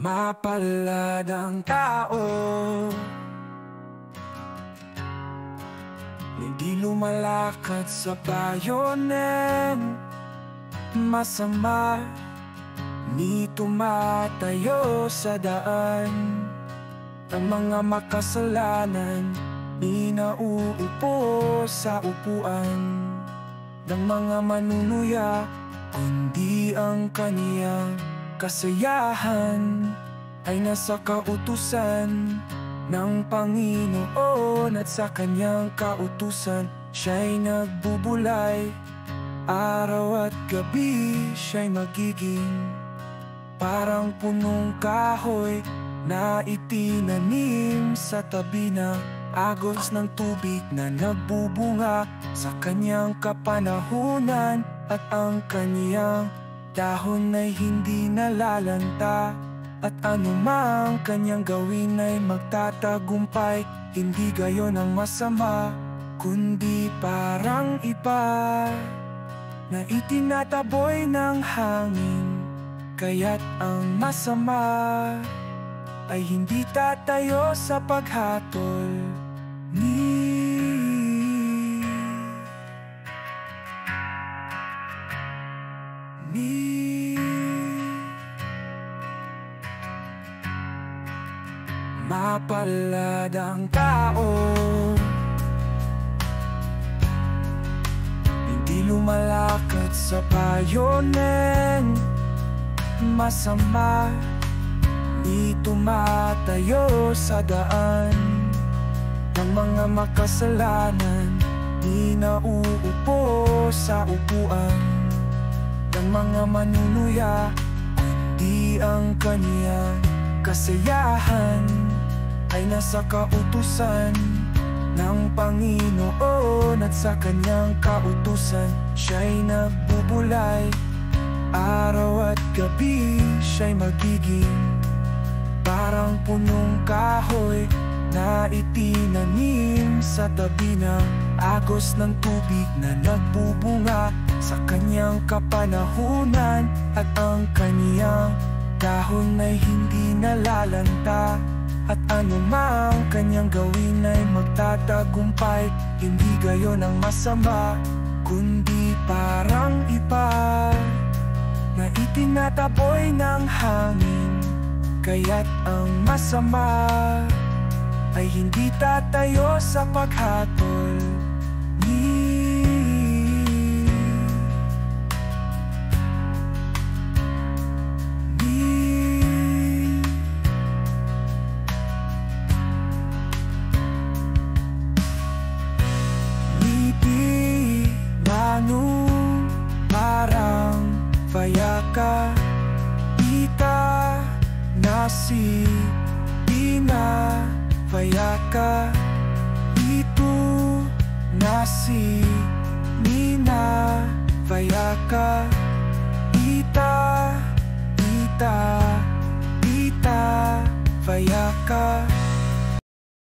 Mapalad ang tao, hindi lumalakad sa bayonen. Masama, ni tumatayo sa daan. Ang mga makasalanan, di nauupo sa upuan ng mga manunuya, kundi ang kaniyang kasayahan ay nasa kautusan ng Panginoon. At sa kanyang kautusan siya'y nagbubulay, araw at gabi siya'y magiging parang punong kahoy na itinanim sa tabi ng agos ng tubig na nagbubunga sa kanyang kapanahunan. At ang kaniyang dahon ay hindi nalalanta, at anumang kanyang gawin ay magtatagumpay. Hindi gayon ang masama, kundi parang iba na itinataboy ng hangin. Kaya't ang masama ay hindi tatayo sa paghatol ni Mapalad ang tao, hindi lumalakad sa bayonen. Masama, di tumatayo sa daan ng mga makasalanan, di nauupo sa upuan ng mga manunuya, kundi ang kaniyang kasayahan ay nasa kautusan ng Panginoon. At sa kanyang kautusan siya'y nagbubulay, araw at gabi siya'y magiging parang punong kahoy na itinanim sa tabi ng agos ng tubig na nagbubunga sa kanyang kapanahunan. At ang kaniyang dahon ay hindi nalalanta, at anumang kanyang gawin ay magtatagumpay. Hindi gayon ang masama, kundi parang iba na itinataboy ng hangin. Kaya't ang masama ay hindi tatayo sa paghatol ni parang fayaka ita nasi ina fayaka itu nasi nina fayaka